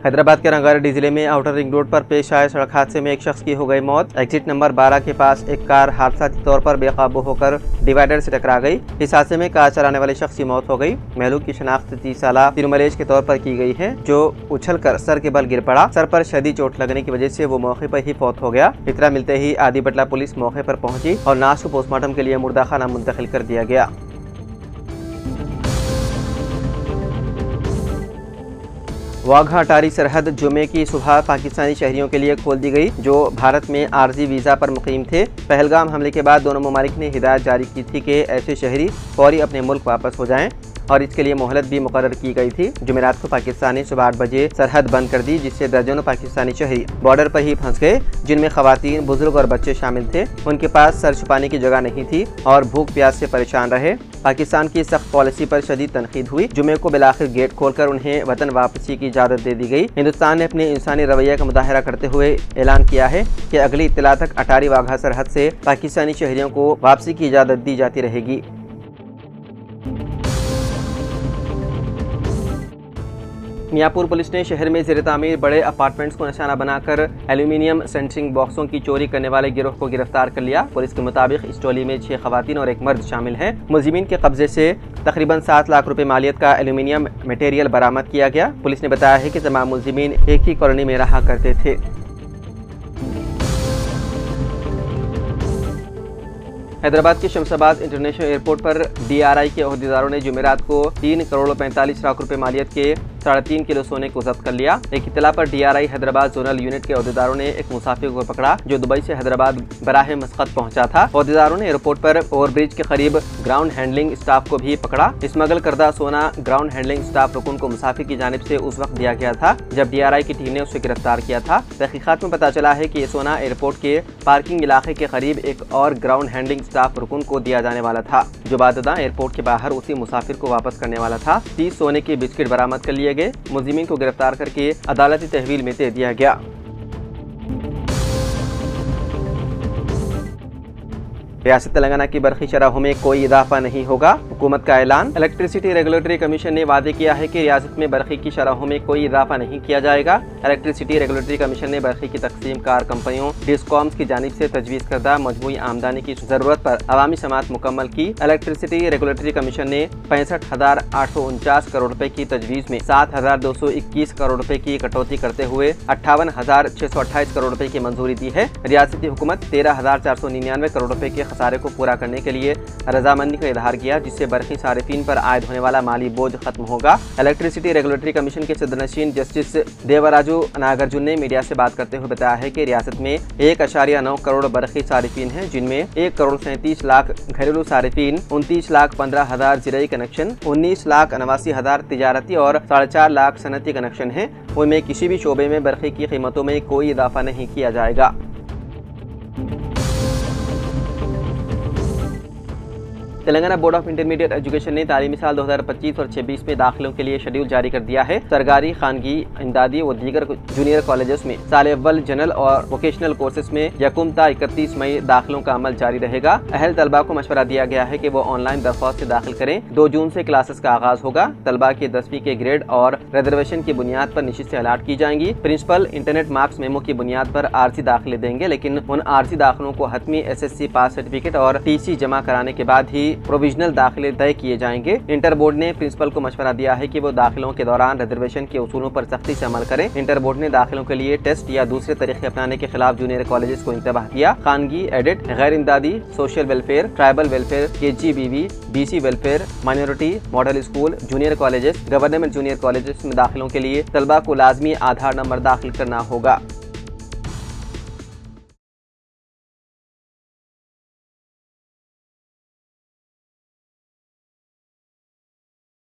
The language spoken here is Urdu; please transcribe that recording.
حیدرآباد کے رنگاریڈی ضلع میں آؤٹر رنگ روڈ پر پیش آئے سڑک حادثے میں ایک شخص کی ہو گئی موت۔ ایگزٹ نمبر 12 کے پاس ایک کار حادثاتی طور پر بے قابو ہو کر ڈیوائیڈر سے ٹکرا گئی۔ اس حادثے میں کار چلانے والے شخص کی موت ہو گئی۔ مہلوک کی شناخت 30 سالہ ترملیش کے طور پر کی گئی ہے، جو اچھل کر سر کے بل گر پڑا۔ سر پر شدید چوٹ لگنے کی وجہ سے وہ موقع پر ہی فوت ہو گیا۔ اطلاع ملتے ہی آدی بٹلہ پولیس موقع پر پہنچی اور لاش کو پوسٹ مارٹم کے لیے مردہ خانہ منتقل کر دیا گیا۔ واگھا اٹاری سرحد جمعے کی صبح پاکستانی شہریوں کے لیے کھول دی گئی، جو بھارت میں عارضی ویزا پر مقیم تھے۔ پہلگام حملے کے بعد دونوں ممالک نے ہدایت جاری کی تھی کہ ایسے شہری فوری اپنے ملک واپس ہو جائیں، اور اس کے لیے مہلت بھی مقرر کی گئی تھی۔ جمعرات کو پاکستان نے صبح 8 بجے سرحد بند کر دی، جس سے درجنوں پاکستانی شہری بارڈر پر ہی پھنس گئے، جن میں خواتین، بزرگ اور بچے شامل تھے۔ ان کے پاس سر چھپانے کی جگہ نہیں تھی اور بھوک پیاس سے پریشان رہے۔ پاکستان کی سخت پالیسی پر شدید تنقید ہوئی۔ جمعے کو بالآخر گیٹ کھول کر انہیں وطن واپسی کی اجازت دے دی گئی۔ ہندوستان نے اپنے انسانی رویے کا مظاہرہ کرتے ہوئے اعلان کیا ہے کہ اگلی اطلاع تک اٹاری واگھا سرحد سے پاکستانی شہریوں کو واپسی کی اجازت دی جاتی رہے گی۔ میاں پور پولیس نے شہر میں زیر تعمیر بڑے اپارٹمنٹس کو نشانہ بنا کر ایلومینیم سینٹرنگ باکسوں کی چوری کرنے والے گروہ کو گرفتار کر لیا۔ پولیس کے مطابق اس ٹولی میں 6 خواتین اور 1 مرد شامل ہیں۔ ملزمین کے قبضے سے تقریباً 7 لاکھ روپے مالیت کا ایلومینیم مٹیریل برآمد کیا گیا۔ پولیس نے بتایا ہے کہ تمام ملزمین ایک ہی کالونی میں رہا کرتے تھے۔ حیدرآباد کے شمس آباد انٹرنیشنل ایئرپورٹ پر DRI کے عہدیداروں نے جمعرات کو 3 کروڑ 45 لاکھ روپے مالیت کے 3.5 کلو سونے کو ضبط کر لیا۔ ایک اطلاع پر DRI حیدرآباد زونل یونٹ کے عہدیداروں نے ایک مسافر کو پکڑا جو دبئی سے حیدرآباد براہ مسقط پہنچا تھا۔ عہدیداروں نے ایئرپورٹ پر اوور برج کے قریب گراؤنڈ ہینڈلنگ اسٹاف کو بھی پکڑا۔ اسمگل کردہ سونا گراؤنڈ ہینڈلنگ اسٹاف رکن کو مسافر کی جانب سے اس وقت دیا گیا تھا جب DRI کی ٹیم نے اسے گرفتار کیا تھا۔ تحقیقات میں پتہ چلا ہے کہ یہ سونا ایئرپورٹ کے پارکنگ علاقے کے قریب ایک اور گراؤنڈ ہینڈلنگ اسٹاف رکن کو دیا جانے والا تھا، جو بعد ازاں ایئرپورٹ کے باہر اسی مسافر کو واپس کرنے والا تھا۔ 30 سونے کے بسکٹ برآمد کر لیے گئے۔ ملزمین کو گرفتار کر کے عدالتی تحویل میں دے دیا گیا۔ ریاست تلنگانہ کی برقی شرحوں میں کوئی اضافہ نہیں ہوگا، حکومت کا اعلان۔ الیکٹریسٹی ریگولیٹری کمیشن نے وعدے کیا ہے کہ ریاست میں برقی کی شرحوں میں کوئی اضافہ نہیں کیا جائے گا۔ الیکٹریسٹی ریگولیٹری کمیشن نے برقی کی تقسیم کار کمپنیوں ڈسکامز کی جانب سے تجویز کردہ مجموعی آمدنی کی ضرورت پر عوامی سماعت مکمل کی۔ الیکٹریسٹی ریگولیٹری کمیشن نے 65,849 کروڑ روپے کی تجویز میں 7,221 کروڑ روپے کی کٹوتی کرتے ہوئے 58,628 کروڑ روپے کی منظوری دی ہے۔ ریاستی حکومت 13,499 کروڑ روپے کے خسارے کو پورا کرنے کے لیے رضامندی کا اظہار کیا، جس سے برقی صارفین پر عائد ہونے والا مالی بوجھ ختم ہوگا۔ الیکٹریسٹی ریگولیٹری کمیشن کے صدرنشین جسٹس دیوراجو ناگرجن نے میڈیا سے بات کرتے ہوئے بتایا ہے کہ ریاست میں 1.9 کروڑ برقی صارفین ہیں، جن میں 1 کروڑ 37 لاکھ گھریلو صارفین، 29,15,000 زرعی کنیکشن، 19,89,000 تجارتی اور 4.5 لاکھ صنعتی کنیکشن ہیں۔ ان میں کسی بھی شعبے میں برقی کی قیمتوں میں کوئی اضافہ نہیں کیا جائے گا۔ Telangana board of intermediate education نے تعلیمی سال 2025 اور 26 میں داخلوں کے لیے شیڈول جاری کر دیا ہے۔ سرکاری، خانگی، امدادی و دیگر جونیئر کالجز میں سال اول جنرل اور ووکیشنل کورسز میں 1 تا 31 مئی داخلوں کا عمل جاری رہے گا۔ اہل طلباء کو مشورہ دیا گیا ہے کہ وہ آن لائن درخواست سے داخل کریں۔ 2 جون سے کلاسز کا آغاز ہوگا۔ طلباء کے 10ویں کے گریڈ اور ریزرویشن کی بنیاد پر نشستیں الاٹ کی جائیں گی۔ پرنسپل انٹرنیٹ مارکس میمو کی بنیاد پر عارضی داخلے دیں گے، لیکن ان عارضی داخلوں کو حتمی SSC پاس سرٹیفکیٹ اور TC جمع کرانے کے بعد ہی پروویژنل داخلے طے کیے جائیں گے۔ انٹر بورڈ نے پرنسپل کو مشورہ دیا ہے کہ وہ داخلوں کے دوران ریزرویشن کے اصولوں پر سختی سے عمل کریں۔ انٹر بورڈ نے داخلوں کے لیے ٹیسٹ یا دوسرے طریقے اپنانے کے خلاف جونیئر کالجز کو انتباہ کیا۔ خانگی، ایڈٹ، غیر امدادی، social welfare, tribal welfare, KGBV، BC welfare, minority, model school, junior colleges, government junior colleges میں داخلوں کے لیے طلباء کو لازمی آدھار نمبر داخل کرنا ہوگا۔